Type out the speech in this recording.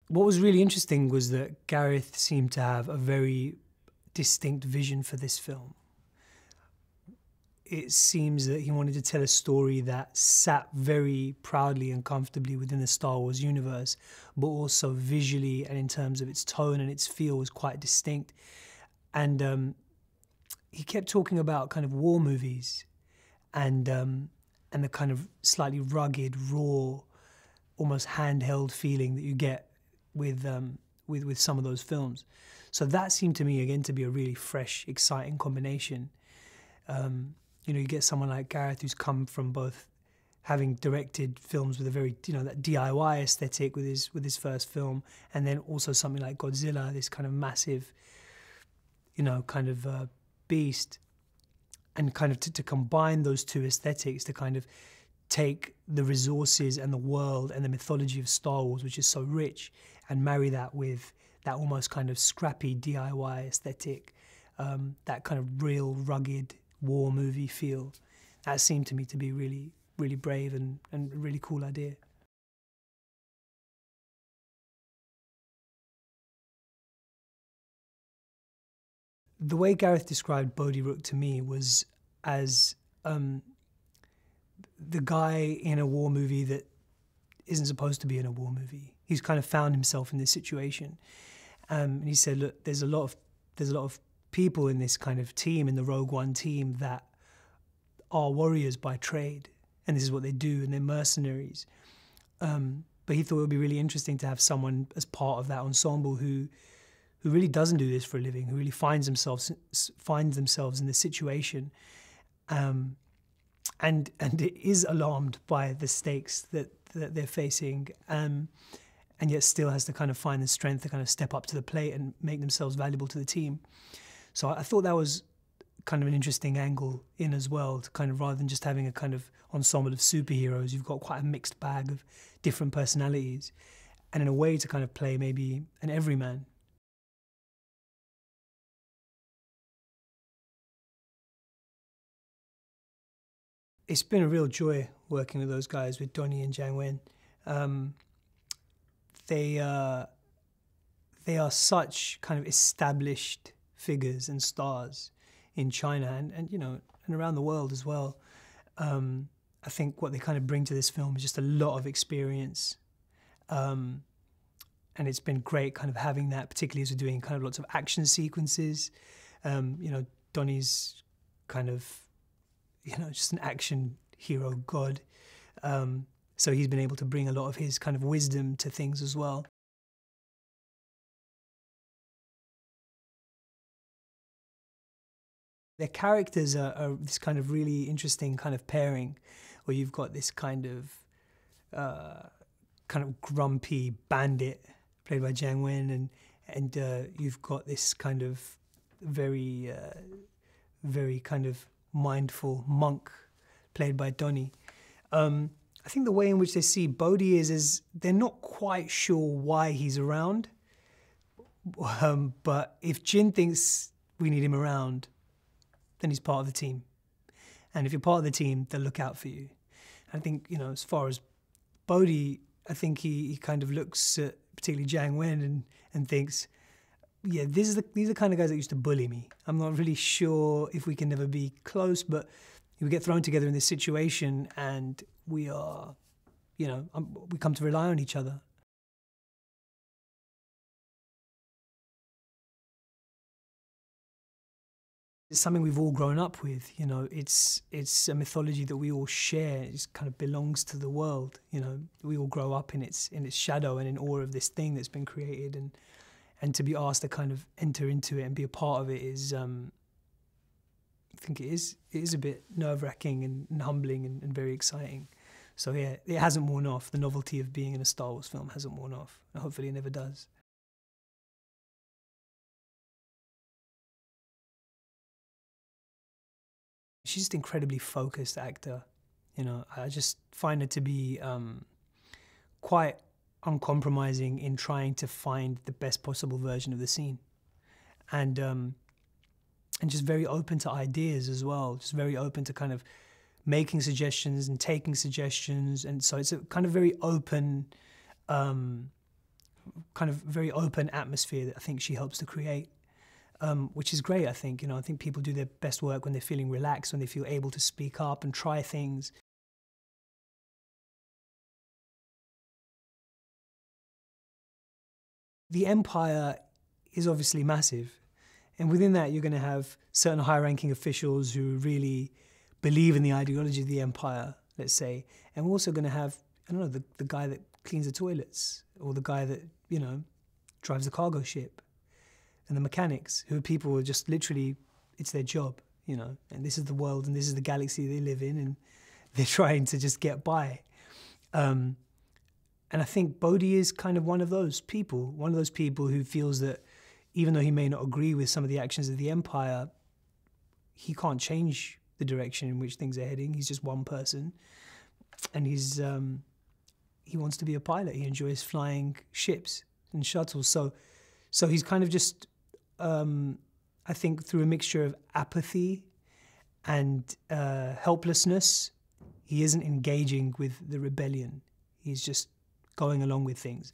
what was really interesting was that Gareth seemed to have a very distinct vision for this film. It seems that he wanted to tell a story that sat very proudly and comfortably within the Star Wars universe, but also visually and in terms of its tone and its feel was quite distinct. And he kept talking about kind of war movies and the kind of slightly rugged, raw, almost handheld feeling that you get with some of those films. So that seemed to me again to be a really fresh, exciting combination. You know, you get someone like Gareth who's come from both having directed films with a very, you know, that DIY aesthetic with his first film, and then also something like Godzilla, this kind of massive, you know, kind of beast, and kind of to combine those two aesthetics, to kind of take the resources and the world and the mythology of Star Wars, which is so rich, and marry that with that almost kind of scrappy DIY aesthetic, that kind of real rugged war movie feel. That seemed to me to be really, really brave and a really cool idea. The way Gareth described Bodhi to me was as the guy in a war movie that isn't supposed to be in a war movie. He's kind of found himself in this situation, and he said, "Look, there's a lot of people in this kind of team, in the Rogue One team, that are warriors by trade, and this is what they do, and they're mercenaries." But he thought it would be really interesting to have someone as part of that ensemble who really doesn't do this for a living, who really finds themselves in this situation, and is alarmed by the stakes that they're facing, and yet still has to kind of find the strength to kind of step up to the plate and make themselves valuable to the team. So I thought that was kind of an interesting angle in as well, to kind of, rather than just having a kind of ensemble of superheroes, you've got quite a mixed bag of different personalities, and in a way to kind of play maybe an everyman. It's been a real joy working with those guys, with Donnie and Jiang. They are such kind of established figures and stars in China and you know, and around the world as well. I think what they kind of bring to this film is just a lot of experience, and it's been great kind of having that, particularly as we're doing kind of lots of action sequences. You know, Donnie's kind of, you know, just an action hero god. So he's been able to bring a lot of his kind of wisdom to things as well. Their characters are this kind of really interesting kind of pairing, where you've got this kind of grumpy bandit played by Jiang, and you've got this kind of very kind of mindful monk played by Donnie. I think the way in which they see Bodhi is they're not quite sure why he's around, but if Jin thinks we need him around, then he's part of the team. And if you're part of the team, they'll look out for you. I think, you know, as far as Bodhi, I think he kind of looks at particularly Jiang and thinks, yeah, these are the kind of guys that used to bully me. I'm not really sure if we can never be close, but we get thrown together in this situation and we are, you know, we come to rely on each other. It's something we've all grown up with, you know. It's a mythology that we all share. It just kind of belongs to the world, you know. We all grow up in its shadow and in awe of this thing that's been created, and to be asked to kind of enter into it and be a part of it is, I think it is a bit nerve-wracking and humbling and very exciting. So yeah, it hasn't worn off. The novelty of being in a Star Wars film hasn't worn off, and hopefully it never does. She's just an incredibly focused actor. You know, I just find her to be quite uncompromising in trying to find the best possible version of the scene, and just very open to ideas as well. Just very open to kind of making suggestions and taking suggestions, and so it's a kind of very open, kind of very open atmosphere that I think she helps to create, which is great, I think. You know, I think people do their best work when they're feeling relaxed, when they feel able to speak up and try things. The empire is obviously massive. And within that, you're going to have certain high-ranking officials who really believe in the ideology of the empire, let's say. And we're also going to have, I don't know, the guy that cleans the toilets, or the guy that, you know, drives the cargo ship, and the mechanics, who are people who are just literally, it's their job, you know, and this is the world and this is the galaxy they live in, and they're trying to just get by. And I think Bodhi is kind of one of those people who feels that even though he may not agree with some of the actions of the empire, he can't change the direction in which things are heading. He's just one person, and he wants to be a pilot. He enjoys flying ships and shuttles. So he's kind of just, I think, through a mixture of apathy and helplessness, he isn't engaging with the rebellion. He's just going along with things.